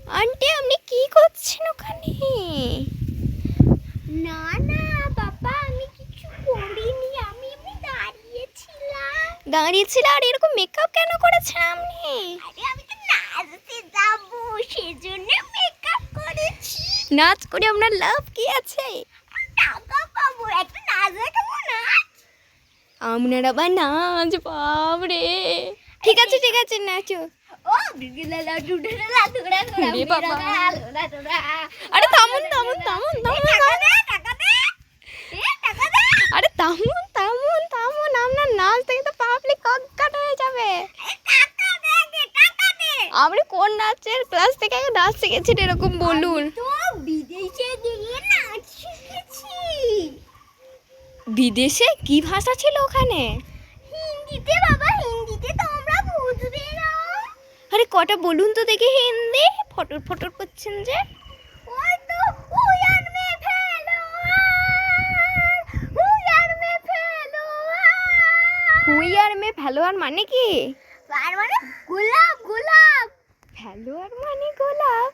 Aunty আপনি কি করছেন ওখানে? না না বাবা, আমি কিছু করিনি, আমি এমনি দাঁড়িয়েছিলাম। দাঁড়িয়েছিল? আর এরকম মেকআপ কেন করেছেন আপনি? আরে আমি তো নাচতে যাবো, সেজন্য মেকআপ করেছি। নাচ করে আপনার লাভ কি আছে? টাকা পাবো, একটা নাচ দেখাবো। নাচ? আপনার আবার নাচ, বাপরে। ঠিক আছে ঠিক আছে, নাচো। ও ডিডিলালা ডুডুলালা তোরা তোরা আরে বাবা। তোরা তোরা। আরে থামুন থামুন থামুন থামুন। টাকা দে। টাকা দে। আরে থামুন থামুন থামুন, আপনার নাচ দেখে তো পাবলিক অজ্ঞান হয়ে যাবে। টাকা দে, টাকা দে। আপনি কোন নাচের ক্লাস থেকে নাচ শিখেছেন এরকম বলুন? তো বিদেশে গিয়ে নাচ শিখেছি। বিদেশে? কি ভাষা ছিল ওখানে? হিন্দিতে বাবা, হিন্দিতে তোমরা বুঝবে না। আরে কটা বলুন তো দেখি হিন্দি। ফটর ফটর করছেন যে। ওই তো হুয়ার মে ফেলোয়ার, হুয়ার মে ফেলোয়ার। হুইয়ার মে ফেলোয়ার মানে কি? তার মানে গোলাপ গোলাপ। ফেলোয়ার মানে গোলাপ?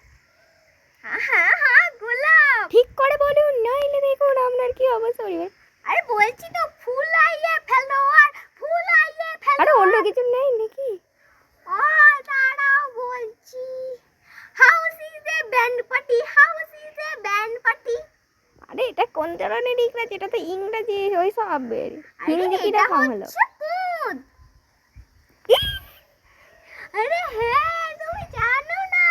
হ্যাঁ হ্যাঁ হ্যাঁ, গোলাপ। ঠিক করে বলুন, নইলে দেখুন আপনার কি অবস্থা হইবে। আরে বলছি তো, ফুল আইয়ে ফেলোয়ার, ফুল আইয়ে আরে ফেলোয়ার। অন্য কিছু নেই নাকি? ও দাঁড়াও বলছি। House is a band party, house is a band party. আরে এটা কোন ধরনের ইংরাজি? এটা তো ইংরাজি ওই সব হিন্দি কি এটা রকম হলো? হচ্ছে কুদ। আরে হ্যাঁ, তুমি জানো না?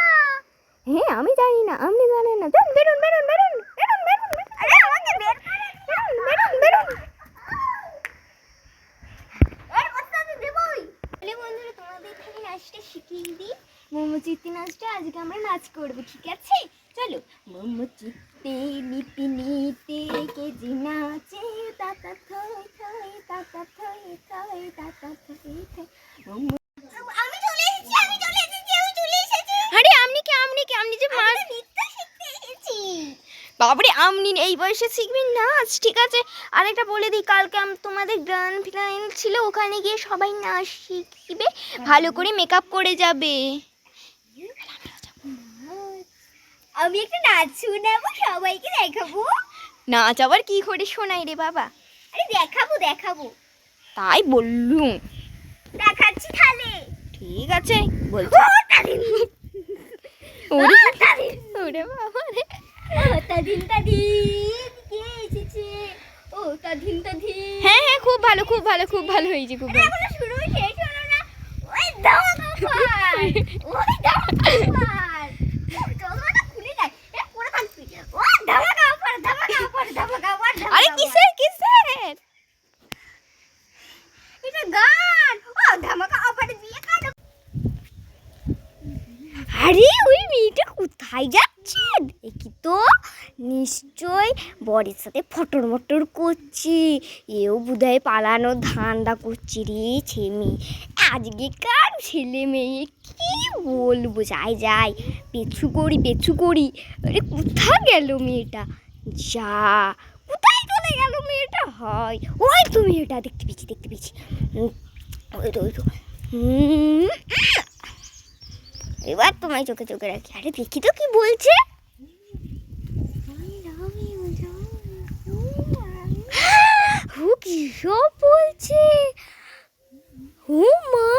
হ্যাঁ আমি জানি না, আপনি জানেন না? যান বেরুন বেরুন বেরুন বেরুন বেরুন। আরে আমাকে বের করে দিও। বেরুন বেরুন। এর কথা আমি দেবই। তাহলে বন্ধুরা, তোমাদের এখানে নাচটা শিখিয়ে দিই। মোমো চিত্তি নাচটা আজকে আমরা নাচ করবো, ঠিক আছে? চলো। মোমো চিত্তে নিতে নিতে কেজি নাচে, তাতা থই থই, তাতা থই থই, তাতা থই থই। মোমো আমি চলে এসেছি, আমি চলে এসেছি, আমি চলে এসেছি। আরে আপনি যে মা, আমি নৃত্য শিখতে এসেছি। বাবারে আপনি এই বয়সে শিখবেন নাচ? ঠিক আছে, আরেকটা বলে দিই, কালকে তোমাদের গ্র্যান্ড ফিনাল ছিল, ওখানে গিয়ে সবাই নাচ শিখবে, ভালো করে মেকআপ করে যাবে। আমি একটা নাচ শোনাবো, সবাইকে দেখাবো। নাচ আবার কি করে শোনাই রে বাবা? আরে দেখাবো দেখাবো, তাই বললুম। দেখাচ্ছি তাহলে। ঠিক আছে বলছি। ওরে ওরে বাবা রে। তাদিন তাদিন কে এসেছে? ও তাদিন তাদিন। হ্যাঁ হ্যাঁ, খুব ভালো খুব ভালো খুব ভালো হয়েছে, খুব ভালো। এখনো শুরু শেষ হলো না। ওই ধামাকা পার, ওই ধামাকা পার। চলমাটা খুলে যায়, এ পড়ে থাকবি। ওই ধামাকা পার, ধামাকা পার, ধামাকা পার। আরে কিসের কিসের? এটা গান। ও ধামাকা অফারে দিয়ে কাটো। আরে ওই মেয়েটা কোথায় যাচ্ছে? দেখি তো, নিশ্চয় বরের সাথে ফটর মটর করছে। এও বোধহয় পালানোর ধান্দা করছে রে ছেমি। আজকেকার ছেলে মেয়ে কি বলবো, যাই যাই পেছু করি। আরে কোথায় গেল মেয়েটা? যা, কোথায় চলে গেল মেয়েটা? হয় ওই তো মেয়েটা, দেখতে পেয়েছি। ওই তো এবার তোমায় চোখে চোখে রাখি। আরে দেখি তো কি বলছে। কি সব বলছে? ও মা